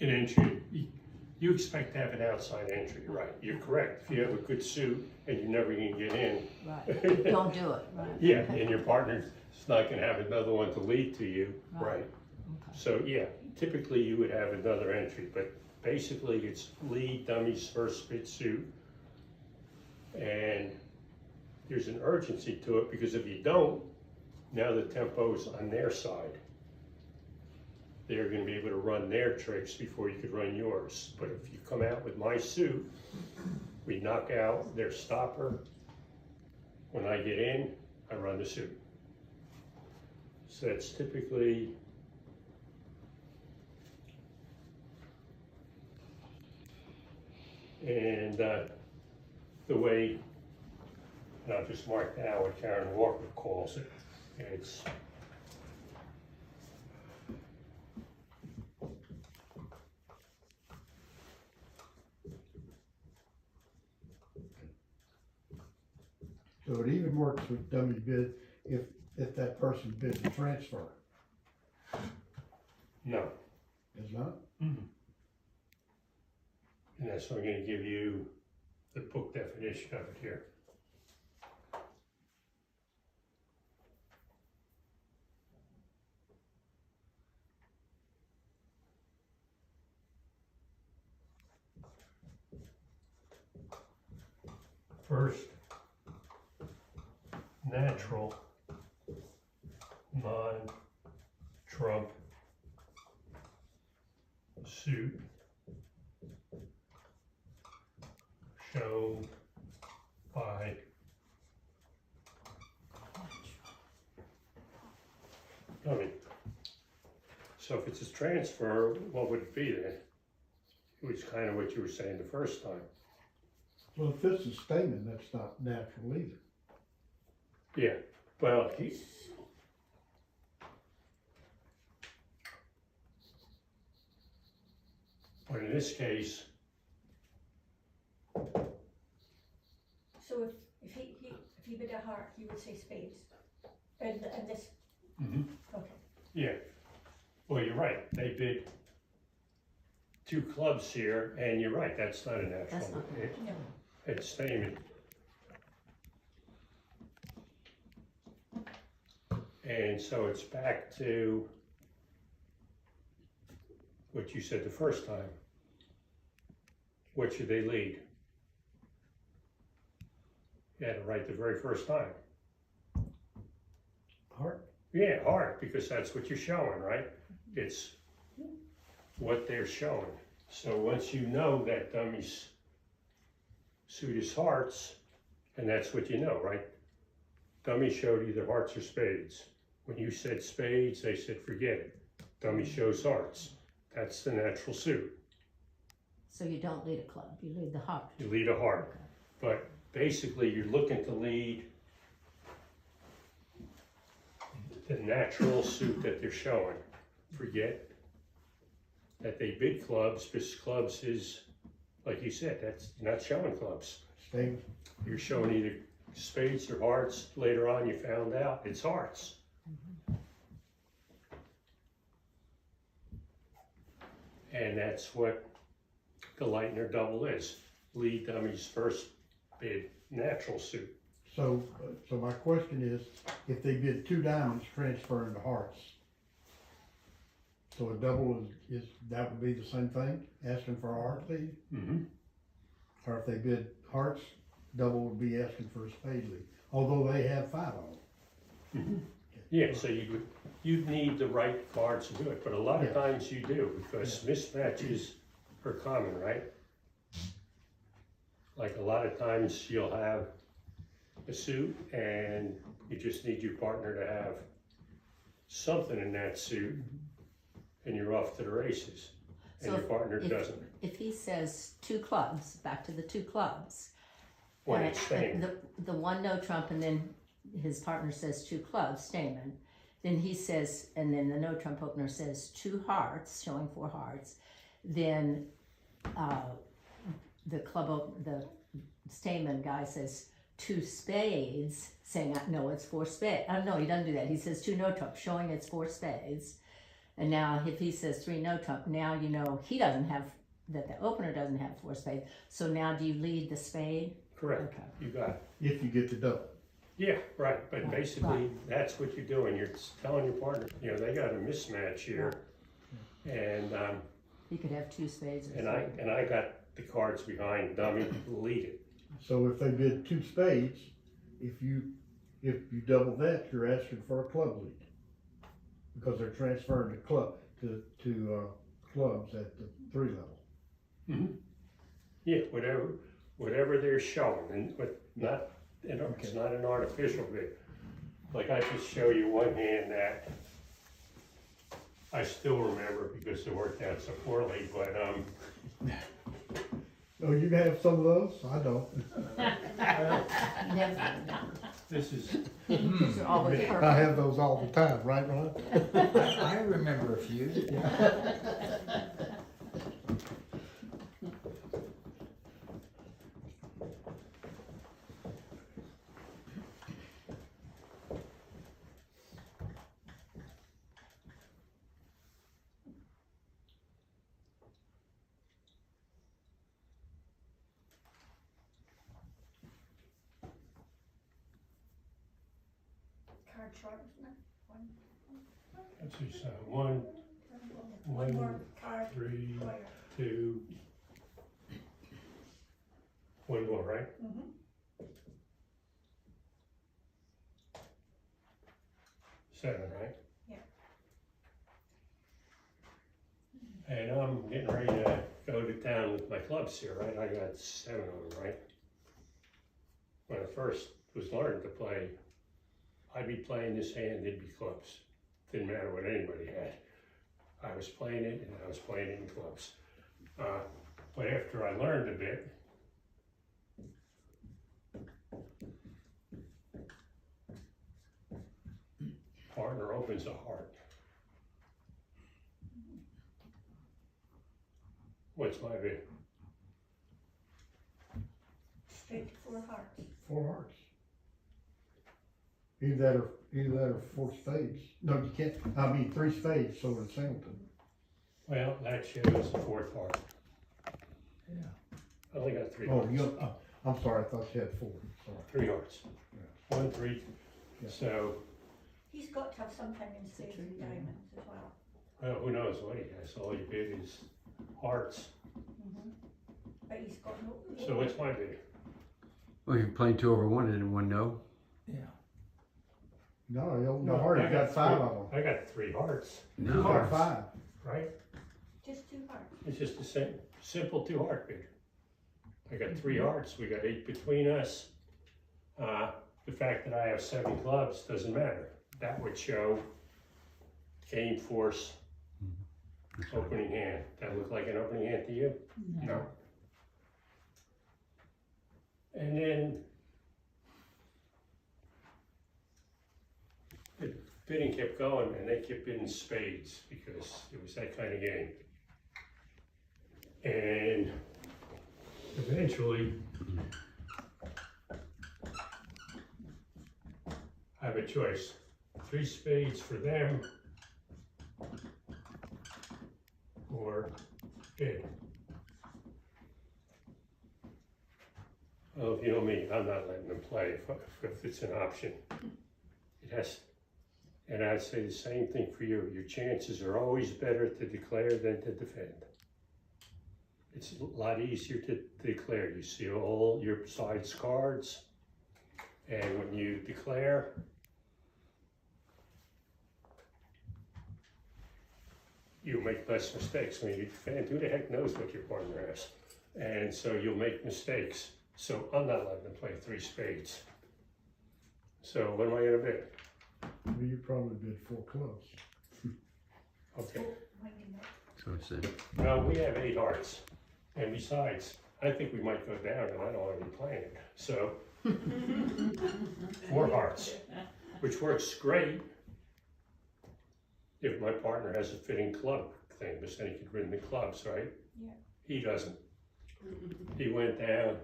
An entry, you expect to have an outside entry, right? You're correct. If you have a good suit and you never can get in. Right, don't do it, right? Yeah, Okay. and your partner's not gonna have another one to lead to you, Right. right? Okay. So, yeah, typically you would have another entry, but basically it's lead, dummies, first fit suit. And there's an urgency to it because if you don't, now the tempo's on their side. They're gonna be able to run their tricks before you could run yours. But if you come out with my suit, we knock out their stopper. When I get in, I run the suit. So that's typically and the way, and I'll just mark down what Karen Walker calls it. It's So it even works with dummy bid if that person bids a transfer, no. does not? And that's why I'm gonna give you the book definition of it here. First, natural, non-trump suit shown by dummy. So if it's a transfer, what would it be then? It was kind of what you were saying the first time. Well, if it's a statement, that's not natural either. Yeah, well, but in this case, So if he bid a heart, he would say spades, and this, okay. yeah, well, you're right, they bid two clubs here, and you're right, that's not a That's natural. not natural. No. It's statement. And so it's back to what you said the first time. What should they lead? You had it right the very first time. Heart? Yeah, heart, because that's what you're showing, right? It's what they're showing. So once you know that dummy's suit is hearts, and that's what you know, right? Dummy showed either hearts or spades. When you said spades, they said forget it. Dummy shows hearts. That's the natural suit. So you don't lead a club, you lead the heart. You lead a heart. Okay. But basically you're looking to lead the natural suit that they're showing. Forget that they bid clubs, because clubs is, like you said, that's not showing clubs. Statement? You're showing either spades or hearts. Later on you found out it's hearts. And that's what the Lightner double is. Lead dummy's first bid natural suit. So my question is, if they bid two diamonds, transfer into hearts. So a double is that would be the same thing, asking for a heart lead? Or if they bid hearts, double would be asking for a spade lead, although they have five of them. Yeah, so you'd need the right cards to do it, but a lot of Yes. times you do, because mismatches are common, right? Like a lot of times you'll have a suit and you just need your partner to have something in that suit and you're off to the races. And So your partner if- doesn't. If he says two clubs, back to the two clubs. When and it's staying. The one no trump, and then his partner says two clubs, Stamen. Then he says, and then the no trump opener says two hearts, showing four hearts. Then the Stamen guy says two spades, saying no, it's four spades. No, he doesn't do that. He says two no trump, showing it's four spades. And now if he says 3 no trump, now you know he doesn't have, that the opener doesn't have 4 spades. So now do you lead the spade? Correct, Okay. you got it. If you get the double. Yeah, right, but Right, basically, right. that's what you're doing, you're telling your partner, you know, they got a mismatch here. And, You could have 2 spades or and something. I got the cards behind dummy, lead it. So if they bid 2 spades, if you double that, you're asking for a club lead. Because they're transferring the club to clubs at the 3 level. Yeah, whatever they're showing, and but not, you know, it's not an artificial bid. Like I just show you one hand that I still remember because it worked out so poorly, but Oh, you have some of those? I don't. Never. this is, These are always I perfect. have those all the time, right, Ron? I remember a few. Card short, isn't it? let's see, so 1, One more card 3, player. 2, 1 more, right? Mm-hmm. 7, right? Yeah. And I'm getting ready to go to town with my clubs here, right? I got 7 of them, right? When I first was learning to play, I'd be playing this hand, it'd be clubs. Didn't matter what anybody had. I was playing it and I was playing it in clubs. But after I learned a bit, partner opens a heart. What's my bid? Straight to 4 hearts. 4 hearts. Either that or 4 spades. No, you can't, I mean, 3 spades, so it's Singleton. Well, that shows the 4th heart. Yeah. I only got 3 Oh, hearts. I'm sorry, I thought you had 4, sorry. 3 hearts. 1, 3. Yeah. So, He's got to have some kind of spades and diamonds as well. well, who knows what he has? All he bid is hearts. Mm-hmm. But he's got no. So what's my bid? Well, you're playing 2 over 1 and 1 no. Yeah. No, you opened a heart, you got 5 of them. I got 3 hearts, You No. got 5. right? Just 2 hearts. It's just a simple 2 heart bid. I got 3 hearts, we got 8 between us. The fact that I have 7 clubs doesn't matter. That would show game force opening hand. That look like an opening hand to you? No. And then the bidding kept going and they kept bidding spades because it was that kind of game. And eventually I have a choice. 3 spades for them or bid. Well, if you know me, I'm not letting them play if it's an option. It has, and I'd say the same thing for you. Your chances are always better to declare than to defend. It's a lot easier to declare. You see all your side's cards, and when you declare, you make less mistakes. When you defend, who the heck knows what your partner has? And so you'll make mistakes. So I'm not letting them play 3 spades. So what am I gonna bid? Well, you probably bid 4 clubs. Okay. Winding up. So it's a, Well, we have 8 hearts. And besides, I think we might go down and I don't wanna be playing it. So 4 hearts, which works great if my partner has a fitting club thing, because then he could win the clubs, right? Yeah. He doesn't. He went down,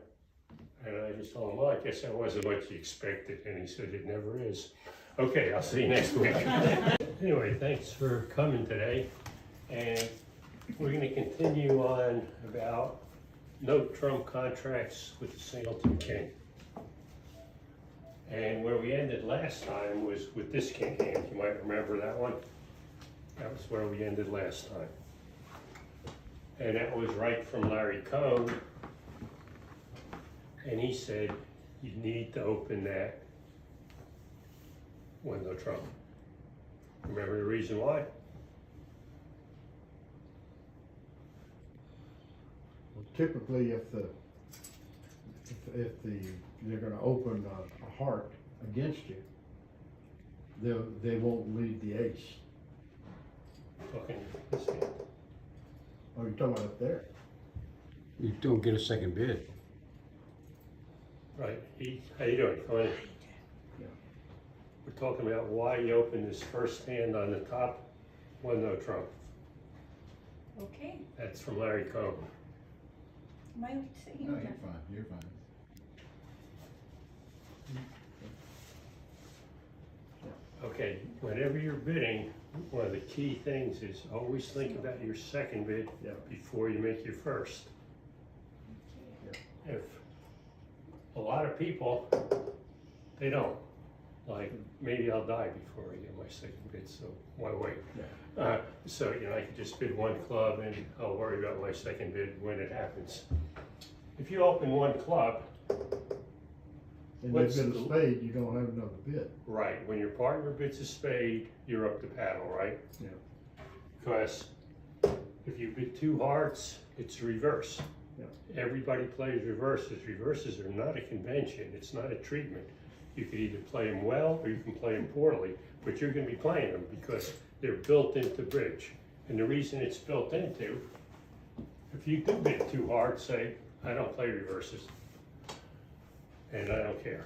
and I just told him, well, I guess that wasn't what you expected, and he said, it never is. Okay, I'll see you next week. Anyway, thanks for coming today. And we're gonna continue on about no trump contracts with the Singleton King. And where we ended last time was with this king hand. You might remember that one. That was where we ended last time. And that was right from Larry Cohn. And he said, you need to open that window trump. Remember the reason why? Well, typically, if they're gonna open a heart against you, they won't lead the ace. Talking this hand. Oh, you're talking about up there? You don't get a second bid. Right, how you doing? Come on in. Yeah. We're talking about why you opened this first hand on the top window trump. Okay, That's from Larry Cohn. am I saying No, that? you're fine, you're fine. Okay, whenever you're bidding, one of the key things is always think about your second bid before you make your first. If a lot of people, they don't. Like, maybe I'll die before I get my second bid, so why wait? So, you know, I could just bid one club and I'll worry about my second bid when it happens. If you open one club, And What's they've been the- a spade, you don't have another bid. right, when your partner bids a spade, you're up to paddle, right? Yeah. Because if you bid two hearts, it's reverse. Yeah. Everybody plays reverses. Reverses are not a convention, it's not a treatment. You could either play them well or you can play them poorly, but you're gonna be playing them because they're built into bridge. And the reason it's built into, if you do bid two hearts, say, I don't play reverses, and I don't care.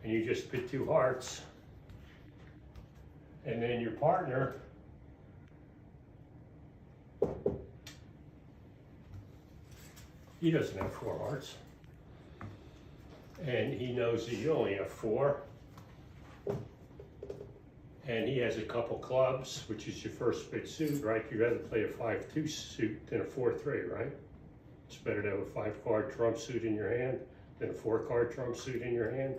And you just bid two hearts, and then your partner he doesn't have four hearts. And he knows that you only have four. And he has a couple clubs, which is your first bid suit, right? You'd rather play a 5-2 suit than a 4-3, right? It's better to have a 5-card trump suit in your hand than a 4-card trump suit in your hand.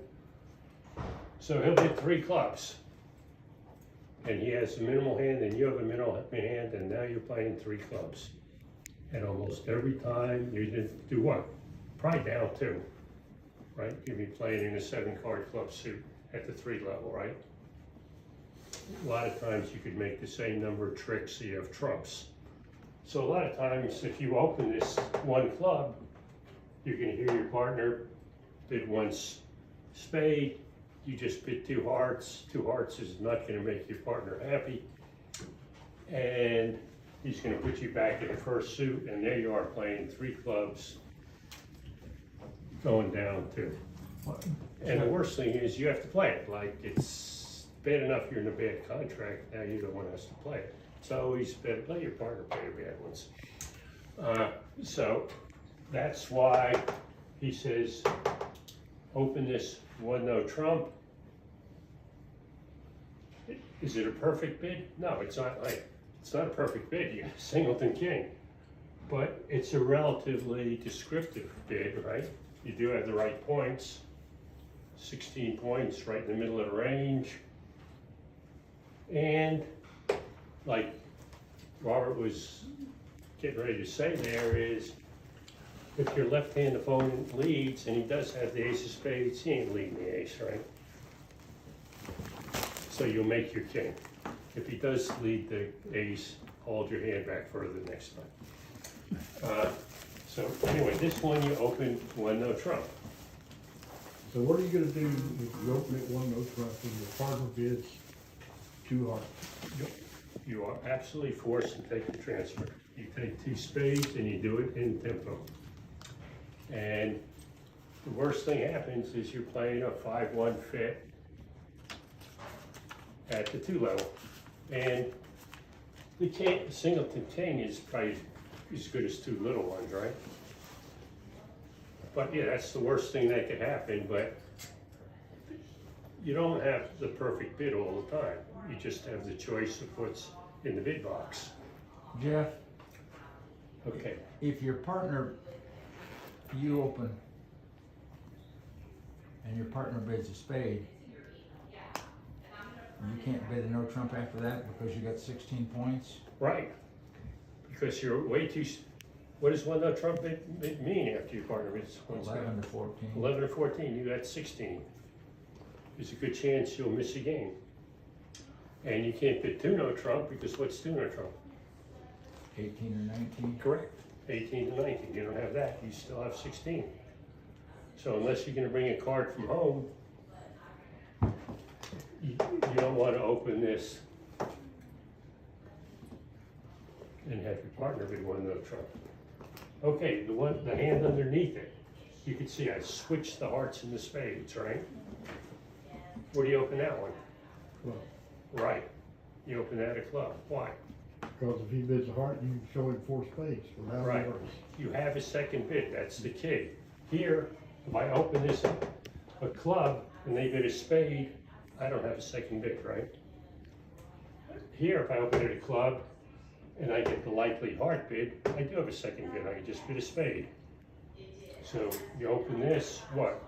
So he'll bid 3 clubs. And he has a minimal hand and you have a minimal hand, and now you're playing 3 clubs. And almost every time you didn't do what? Probably down 2, right? You'd be playing in a 7-card club suit at the 3 level, right? A lot of times you could make the same number of tricks, so you have trumps. So a lot of times if you open this one club, you can hear your partner bid one spade, you just bid 2 hearts. 2 hearts is not gonna make your partner happy. And he's gonna put you back in the first suit, and there you are playing 3 clubs, going down 2. And the worst thing is you have to play it. Like, it's bad enough you're in a bad contract, now you're the one who has to play it. It's always better let your partner play the bad ones. So that's why he says, open this one no trump. Is it a perfect bid? No, it's not a perfect bid. You have Singleton King, but it's a relatively descriptive bid, right? You do have the right points, 16 points right in the middle of the range. And like Robert was getting ready to say there is, if your left-hand opponent leads, and he does have the ace of spades, he ain't leading the ace, right? So you'll make your king. If he does lead the ace, hold your hand back further next time. So anyway, this one you open one no trump. So what are you gonna do if you open it one no trump and your partner bids 2 hearts? You are absolutely forced to take the transfer. You take 2 spades and you do it in tempo. And the worst thing happens is you're playing a 5-1 fit at the 2 level. And the king, Singleton King is probably as good as 2 little ones, right? But yeah, that's the worst thing that could happen. But you don't have the perfect bid all the time. You just have the choice of what's in the bid box. Jeff, Okay, if your partner, you open, and your partner bids a spade, you can't bid a no trump after that because you got 16 points? right. Because you're way too, what does one no trump bid mean after your partner bids one spade? 11 to 14. 11 or 14, you got 16. There's a good chance you'll miss a game. And you can't bid two no trump because what's two no trump? 18 or 19? Correct. 18 to 19, you don't have that, you still have 16. So unless you're gonna bring a card from home, you don't wanna open this and have your partner bid one no trump. Okay, the hand underneath it, you can see I switched the hearts and the spades, right? Where do you open that one? Club. Right, you open that at club, why? Because if he bids a heart, you show him 4 spades without Right. reverse. You have a second bid, that's the key. Here, if I open this a club and they bid a spade, I don't have a second bid, right? Here, if I open it a club and I get the likely heart bid, I do have a second bid, I can just bid a spade. So you open this, what?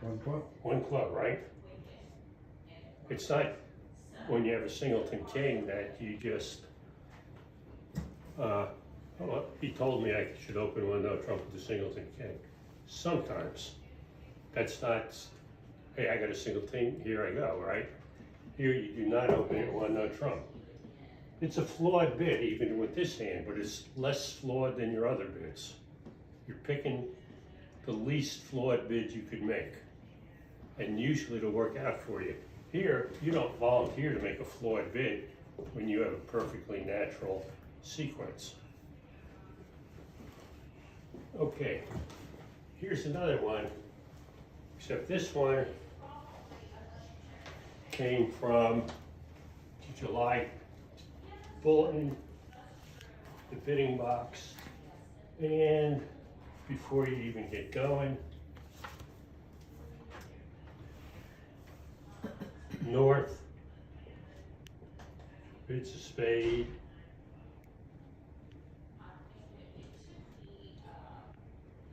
1 club. One club, right? It's not when you have a singleton king that you just, well, he told me I should open one no trump with a singleton king. Sometimes. That's not, hey, I got a singleton, here I go, right? Here you do not open it one no trump. It's a flawed bid even with this hand, but it's less flawed than your other bids. You're picking the least flawed bid you could make. And usually it'll work out for you. Here, you don't volunteer to make a flawed bid when you have a perfectly natural sequence. Okay, here's another one, except this one came from the July bulletin, the bidding box, and before you even get going, North bids a spade.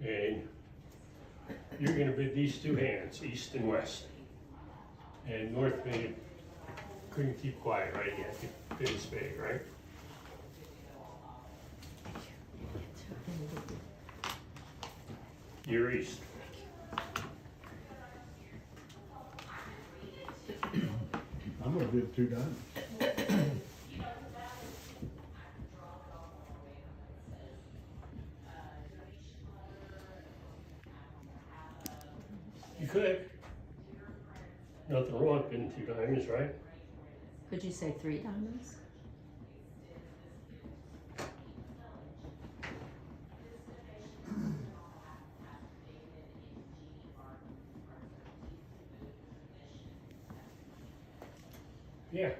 And you're gonna bid these two hands, east and west. And North bid, couldn't keep quiet, right? You had to bid a spade, right? You're east. I'm gonna bid 2 diamonds. You could. Nothing wrong with bidding 2 diamonds, right? Could you say 3 diamonds? Yeah.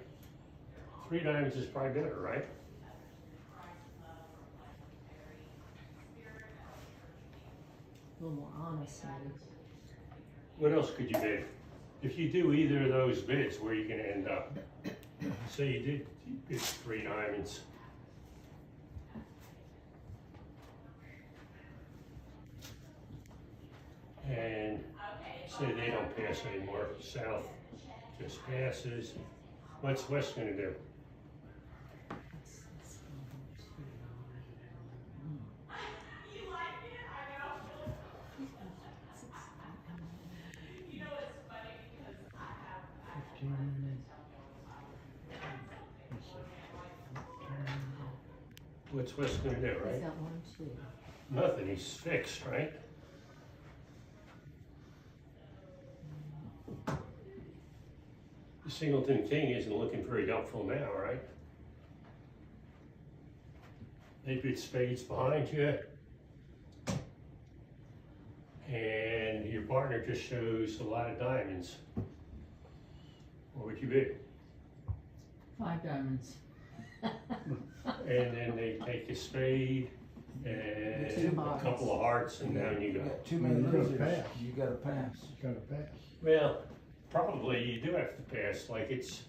3 diamonds is probably better, right? A little more honest, maybe. What else could you bid? If you do either of those bids, where are you gonna end up? Say you bid 3 diamonds. And say they don't pass anymore, south just passes. What's west gonna do? What's west gonna do, He's right? got 1, 2. Nothing, he's fixed, right? The singleton king isn't looking very helpful now, right? They bid spades behind you. And your partner just shows a lot of diamonds. What would you bid? 5 diamonds. And then they take a spade, and Two a hearts. couple of hearts, and down you You go. got too many You gotta losers, pass. you gotta pass. Gotta pass. Well, probably you do have to pass, like it's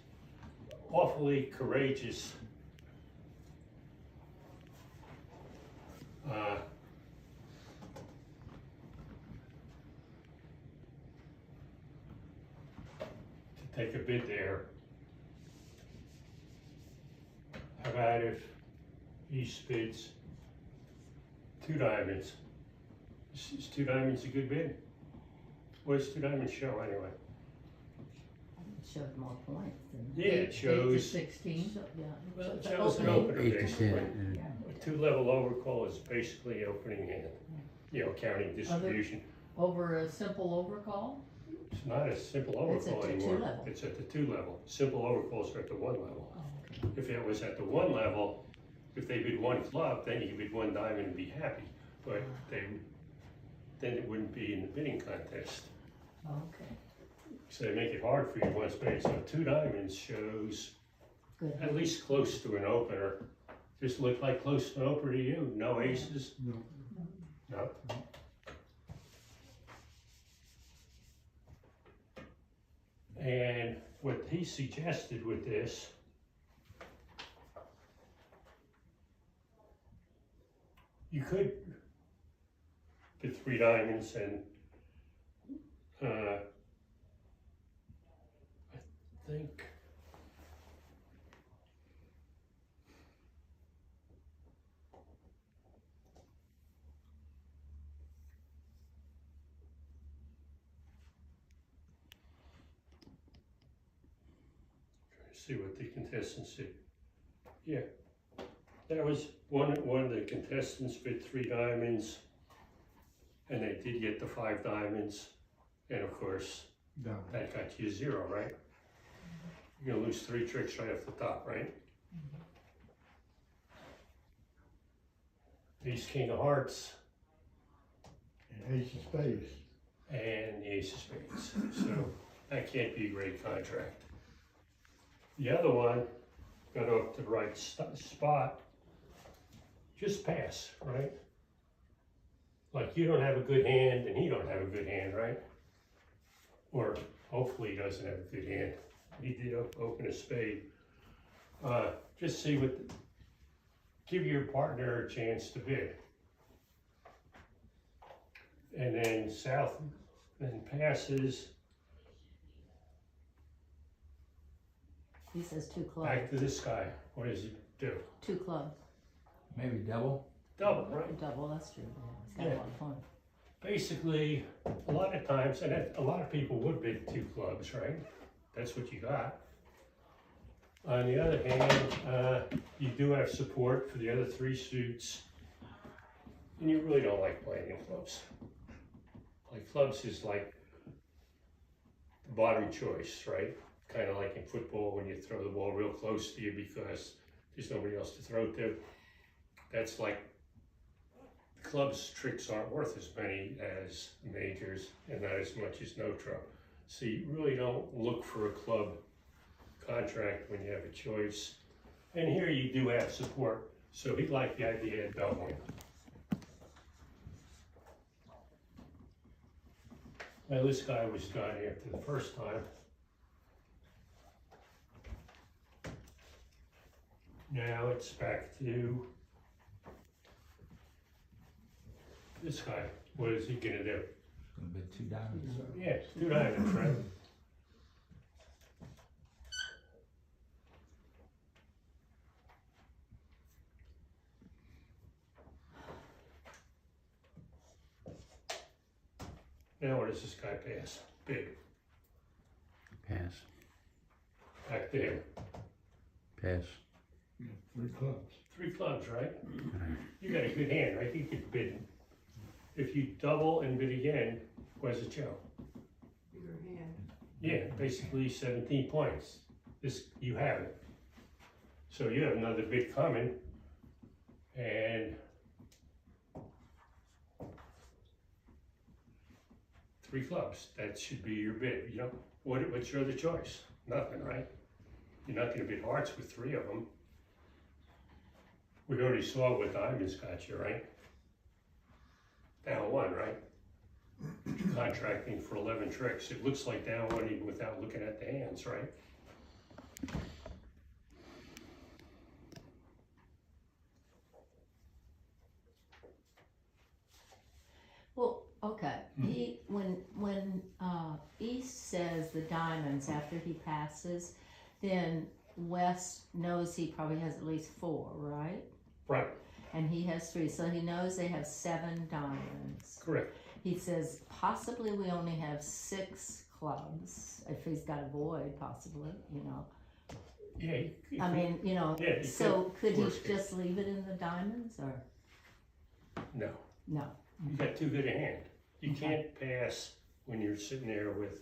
awfully courageous. To take a bid there. How about if he bids 2 diamonds? Is 2 diamonds a good bid? What does 2 diamonds show anyway? It showed more points than. Yeah, it shows. 16. Yeah. Well, it the shows an opening. opener 8 to basically. 10. A 2-level overcall is basically opening hand, you know, counting distribution. Over a simple overcall? It's not a simple It's at overcall the anymore. 2 level. It's at the 2 level. Simple overcalls are at the 1 level. Oh, okay. If it was at the 1 level, if they bid 1 club, then you could bid 1 diamond and be happy. But then it wouldn't be in the bidding contest. Okay. So they make it hard for you to win spade. So 2 diamonds shows Good. at least close to an opener. Just look like close to an opener to you. No aces. No. No. And what he suggested with this, you could bid 3 diamonds and I think see what the contestants did. Yeah, that was one of the contestants bid 3 diamonds, and they did get the 5 diamonds, and of course Down. that got you 0, right? You're gonna lose 3 tricks right off the top, right? Ace king of hearts And ace of spades. and the ace of spades, so that can't be a great contract. The other one got off to the right spot, just pass, right? Like you don't have a good hand and he don't have a good hand, right? Or hopefully he doesn't have a good hand. He did open a spade. Just see what, give your partner a chance to bid. And then south then passes. He says 2 clubs. Back to this guy, what does he do? 2 clubs. Maybe double. Double, right? Double, that's true. Yeah, it's got Yeah. a lot of fun. Basically, a lot of times, and a lot of people would bid 2 clubs, right? That's what you got. On the other hand, you do have support for the other 3 suits, and you really don't like playing in clubs. Like clubs is like the bottom choice, right? Kind of like in football when you throw the ball real close to you because there's nobody else to throw to. That's like clubs tricks aren't worth as many as majors and not as much as no trump. So you really don't look for a club contract when you have a choice. And here you do have support. So he liked the idea of doubling. Well, this guy was done after the first time. Now it's back to this guy. What is he gonna do? Gonna bid 2 diamonds. Yeah, 2 diamonds, right? Now what does this guy pass? Big. Pass. Back to him. Pass. Yeah, 3 clubs. 3 clubs, right? You got a good hand, right? You could bid. If you double and bid again, what does it show? Bigger hand. Yeah, basically 17 points. This, you have it. So you have another bid coming, and 3 clubs. That should be your bid. You know, what's your other choice? Nothing, right? You're not going to bid hearts with 3 of them. We already saw what diamonds got you, right? Down one, right? Contracting for 11 tricks. It looks like down one even without looking at the hands, right? Well, okay, when East says the diamonds after he passes, then West knows he probably has at least 4, right? Right, And he has 3, so he knows they have 7 diamonds. correct. He says possibly we only have 6 clubs, if he's got a void, possibly, you know. Yeah. I mean, you know, Yeah, he so could he worst case. just leave it in the diamonds, or No, no? you got too good a hand. You Okay. can't pass when you're sitting there with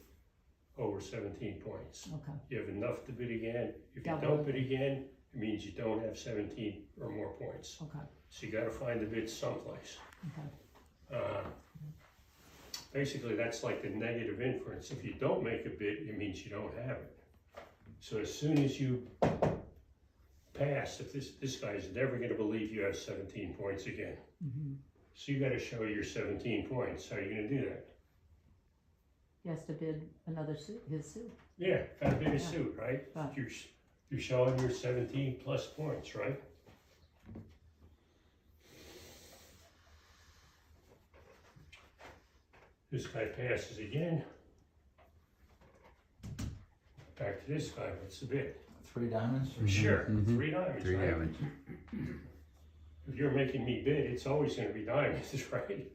over 17 points. Okay, You have enough to bid again. If you Double don't it. bid again, it means you don't have 17 or more points. okay, So you gotta find the bid someplace. okay, Basically, that's like the negative inference. If you don't make a bid, it means you don't have it. So as soon as you pass, if this guy's never gonna believe you have 17 points again. mm-hmm. So you gotta show your 17 points. How are you gonna do that? He has to bid another suit, his suit. Yeah, gotta bid a Yeah. suit, right? Right. You're showing your 17 plus points, right? This guy passes again. Back to this guy, what's the bid? 3 diamonds? Sure, Mhm. 3 diamonds, 3 right? diamonds. If you're making me bid, it's always gonna be diamonds, right?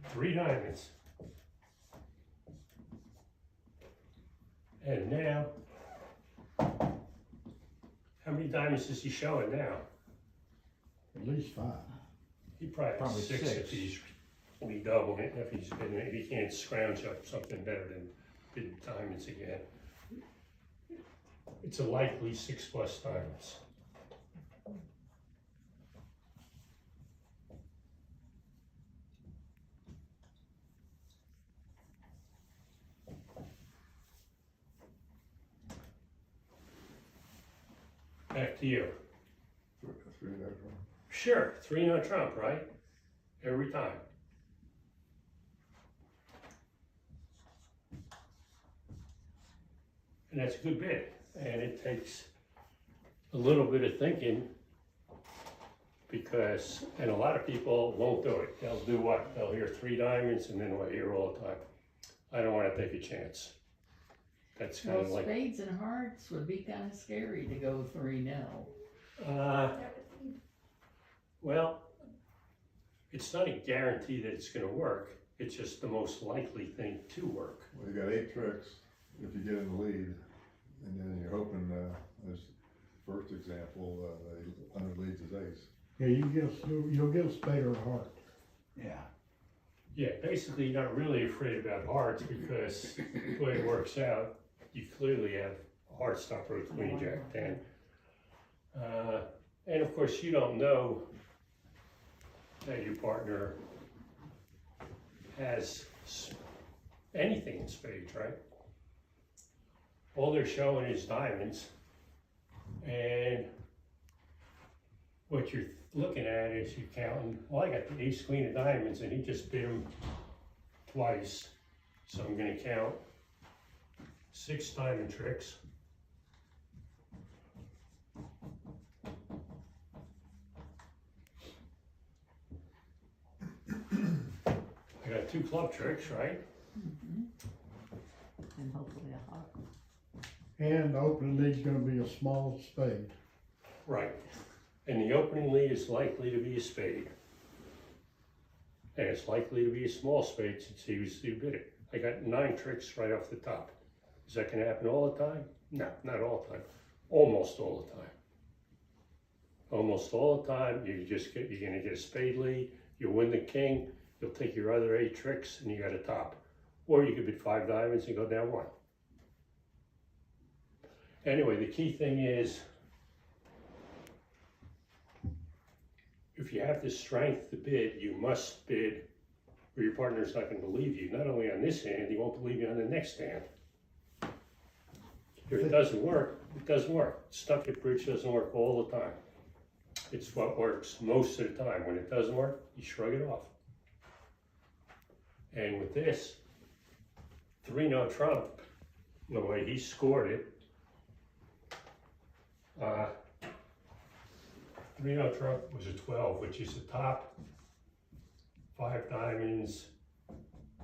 3 diamonds. And now, how many diamonds is he showing now? At least 5. He probably Probably has 6 if 6. he's redoubling it, if he can't scrounge up something better than bid diamonds again. It's a likely 6 plus diamonds. Back to you. 3 no trump. Sure, 3 no trump, right? Every time. And that's a good bid. And it takes a little bit of thinking because, and a lot of people won't do it. They'll do what? They'll hear 3 diamonds and then we'll hear all the time, I don't want to take a chance. That's kind Well, of like, spades and hearts would be kind of scary to go 3-0. Well, it's not a guarantee that it's gonna work. It's just the most likely thing to work. Well, you got 8 tricks if you get in the lead, and then you're hoping, this first example, the under leads is ace. Yeah, you'll get a spade or a heart. Yeah. Yeah, basically you're not really afraid about hearts because the way it works out, you clearly have a heart stopper with queen, jack, 10. And of course you don't know that your partner has anything in spades, right? All they're showing is diamonds, and what you're looking at is you're counting, well, I got the ace, queen of diamonds, and he just bid them twice, so I'm gonna count 6 diamond tricks. I got 2 club tricks, right? And hopefully a heart. And the opening lead's gonna be a small spade. Right. And the opening lead is likely to be a spade. And it's likely to be a small spade since he was who bid it. I got 9 tricks right off the top. Is that gonna happen all the time? No, not all the time. Almost all the time. Almost all the time, you're gonna get a spade lead, you'll win the king, you'll take your other 8 tricks and you got a top. Or you could bid 5 diamonds and go down 1. Anyway, the key thing is, if you have the strength to bid, you must bid, or your partner's not going to believe you. Not only on this hand, he won't believe you on the next hand. If it doesn't work, it doesn't work. Stuck at bridge doesn't work all the time. It's what works most of the time. When it doesn't work, you shrug it off. And with this, 3-0 Trump, the way he scored it, 3-0 Trump was a 12, which is the top, 5 diamonds,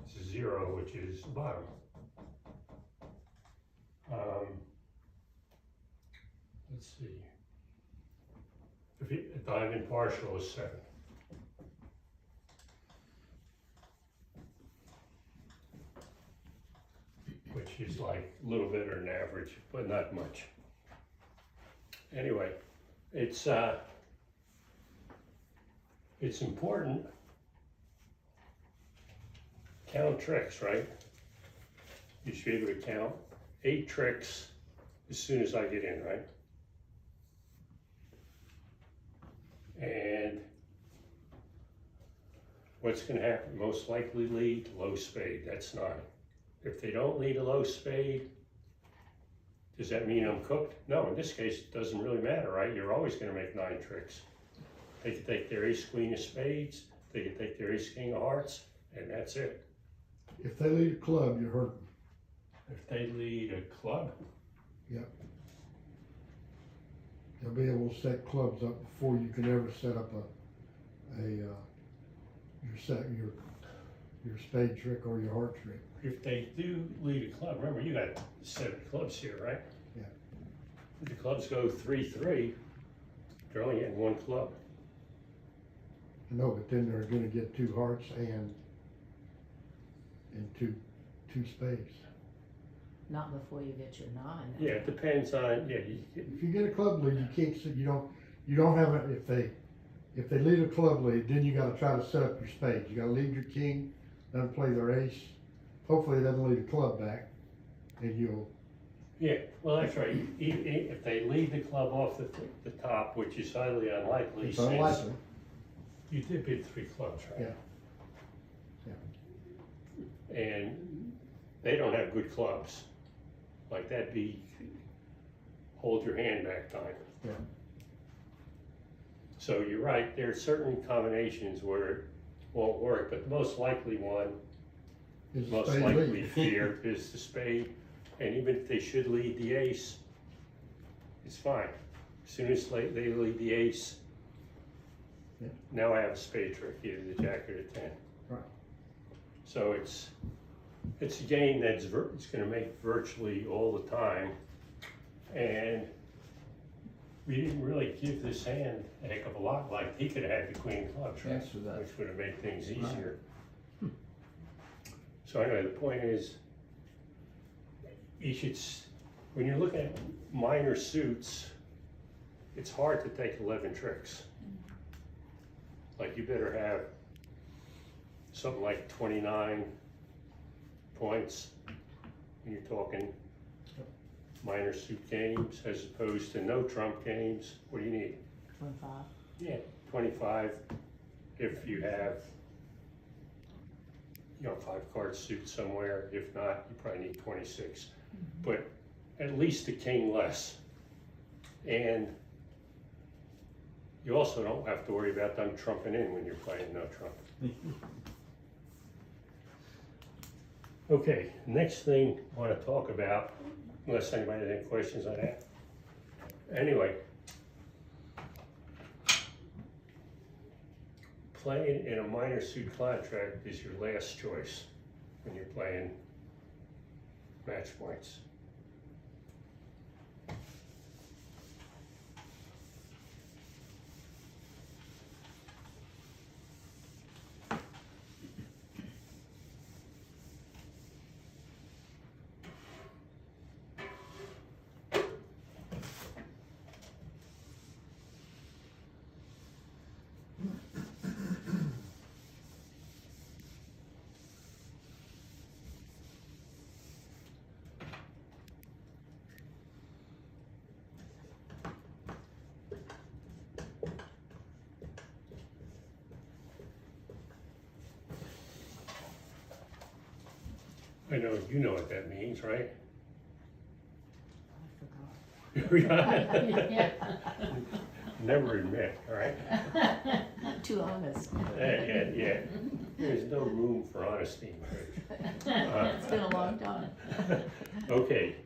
it's a 0, which is the bottom. Let's see. If a diamond partial is 7. Which is like a little better than average, but not much. Anyway, it's important. Count tricks, right? You should be able to count 8 tricks as soon as I get in, right? And what's going to happen? Most likely lead low spade. That's 9. If they don't lead a low spade, does that mean I'm cooked? No, in this case, it doesn't really matter, right? You're always going to make 9 tricks. They can take their ace queen of spades, they can take their ace king of hearts, and that's it. If they lead a club, you hurt them. If they lead a club, Yep. They'll be able to set clubs up before you can ever set up your spade trick or your heart trick. if they do lead a club, remember you got 7 clubs here, right? Yeah. If the clubs go 3-3, they're only getting 1 club. No, but then they're gonna get 2 hearts and two spades. Not before you get your 9. Yeah, it depends on, If you get a club lead, you can't, you don't have it, if they lead a club lead, then you gotta try to set up your spades. You gotta lead your king, let them play their ace. Hopefully it doesn't lead a club back, and you'll. yeah, well, that's right. If they lead the club off the top, which is highly unlikely, It's since unlikely. you did bid 3 clubs, right? Yeah. And they don't have good clubs. Like that'd be hold your hand back time. Yeah. So you're right, there are certain combinations where it won't work, but the most likely one, It's a most spade likely lead. fear is the spade. And even if they should lead the ace, it's fine. As soon as they lead the ace, Yeah. now I have a spade trick, either the jack or the 10. Right. So it's a game that's it's going to make virtually all the time, and we didn't really give this hand a heck of a lot. Like he could have had the queen of clubs, right? Yes, with that. Which would have made things easier. So anyway, the point is, you should, when you're looking at minor suits, it's hard to take 11 tricks. Like you better have something like 29 points when you're talking minor suit games as opposed to no trump games. What do you need? 25. Yeah, 25 if you have, 5-card suit somewhere. If not, you probably need 26. But at least a king less. And you also don't have to worry about them trumping in when you're playing no trump. Okay, next thing I want to talk about, unless anybody has any questions on that. Anyway, playing in a minor suit contract is your last choice when you're playing match points. I know you know what that means, right? I forgot. Yeah. never admit, all right? Too honest. Yeah. There's no room for honesty in marriage. It's been a long time. Okay,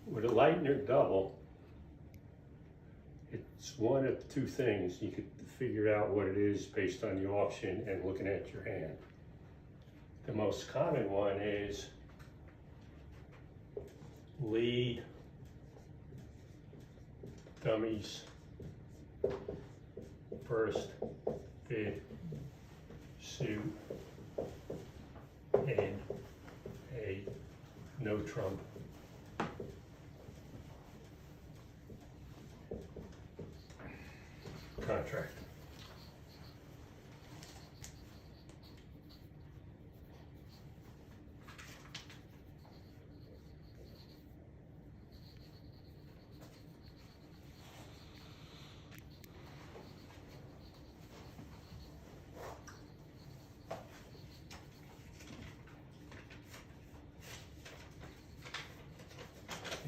with a Lightner double, it's one of two things. You could figure out what it is based on the auction and looking at your hand. The most common one is lead, dummies, first, bid, suit, and a no trump. Contract.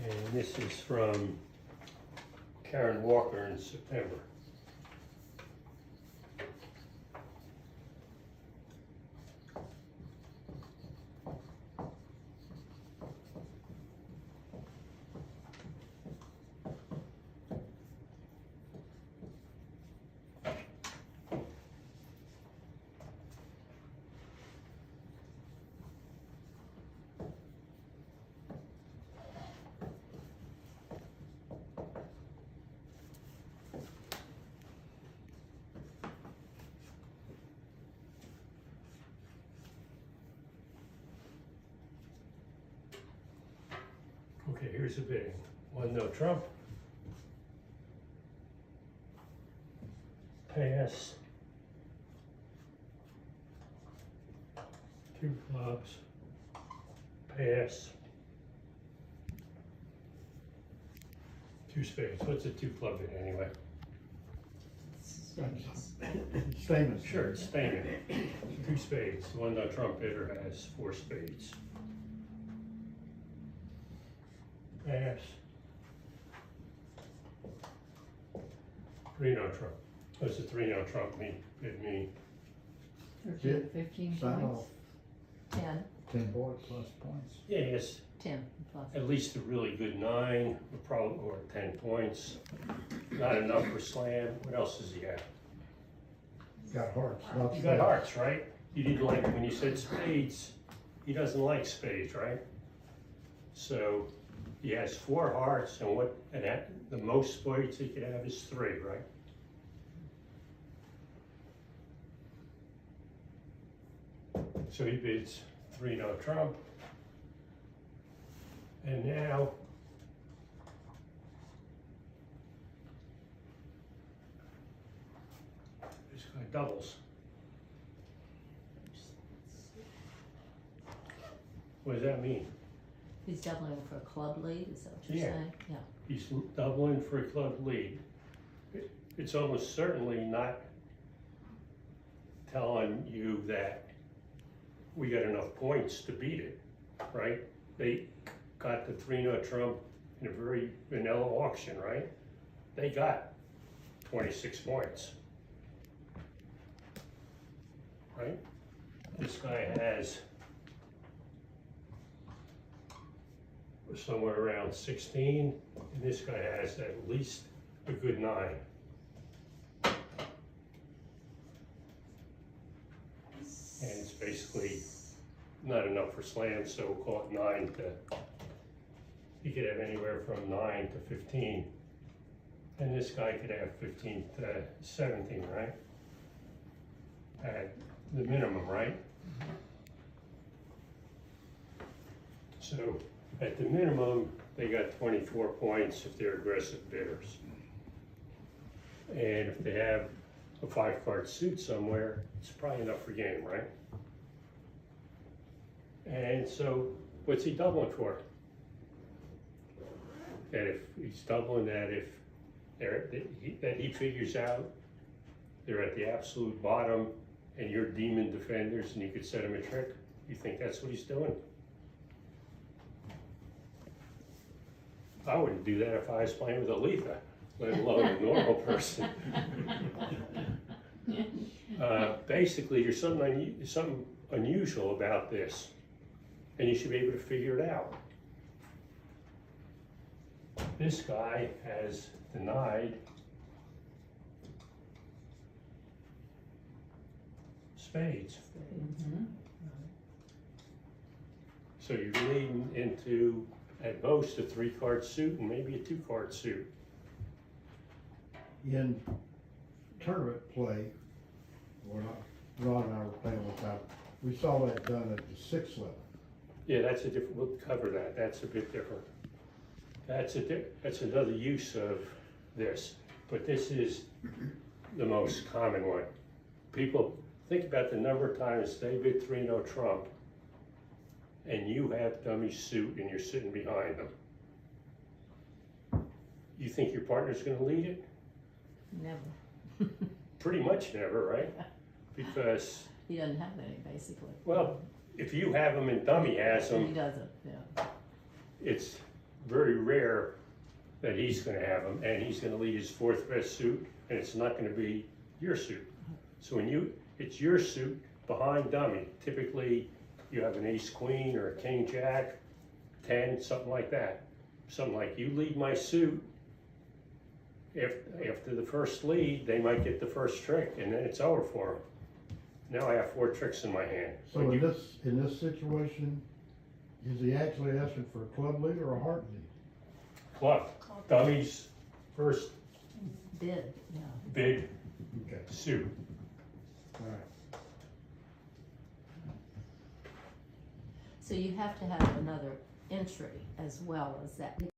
And this is from Karen Walker in September. Okay, here's the bidding. One no trump. Pass. Two clubs. Pass. Two spades. What's a two club bid anyway? Statement. Sure, it's statement. Two spades. One no trump bidder has four spades. Pass. Three no trump. What's a three no trump mean? Bid mean? 13, 15 Sign points. off. 10, 10 points. Plus points. Yeah, yes. 10 plus. At least a really good 9, or 10 points. Not enough for slam. What else does he have? Got hearts. not You got spades. hearts, right? You didn't like it when you said spades. He doesn't like spades, right? So he has 4 hearts, and the most spades he could have is 3, right? So he bids 3 no trump. And now this guy doubles. What does that mean? He's doubling for a club lead, is that what you're Yeah. saying? Yeah. He's doubling for a club lead. It's almost certainly not telling you that we got enough points to beat it, right? They got the 3 no trump in a very vanilla auction, right? They got 26 points, right? This guy has somewhere around 16, and this guy has at least a good 9. And it's basically not enough for slams, so we'll call it 9 to, he could have anywhere from 9 to 15. And this guy could have 15 to 17, right? At the minimum, right? So at the minimum, they got 24 points if they're aggressive bidders. And if they have a 5-card suit somewhere, it's probably enough for game, right? And so what's he doubling for? That if he's doubling that if that he figures out they're at the absolute bottom and you're demon defenders and you could set him a trick, you think that's what he's doing? I wouldn't do that if I was playing with Aletha. let alone a normal person. Basically, there's something unusual about this, and you should be able to figure it out. This guy has denied spades. So you're leading into, at most, a 3-card suit and maybe a 2-card suit. In tournament play, Ron and I were playing one time, we saw that done at the 6th level. Yeah, that's a different, we'll cover that, that's a bit different. That's another use of this, but this is the most common one. People, think about the number of times they bid 3-0 trump, and you have dummy suit and you're sitting behind them. You think your partner's gonna lead it? Never. Pretty much never, right? Because, He doesn't have any, basically. well, if you have them and dummy has He them, doesn't, yeah. it's very rare that he's gonna have them, and he's gonna lead his 4th best suit, and it's not gonna be your suit. So when it's your suit behind dummy, typically you have an ace queen or a king jack, 10, something like that. Something like, you lead my suit, after the first lead, they might get the first trick, and then it's over for them. Now I have 4 tricks in my hand. So in this situation, is he actually asking for a club lead or a heart lead? Club, dummy's first Bid, yeah. big Okay, suit. all right. So you have to have another entry as well as that.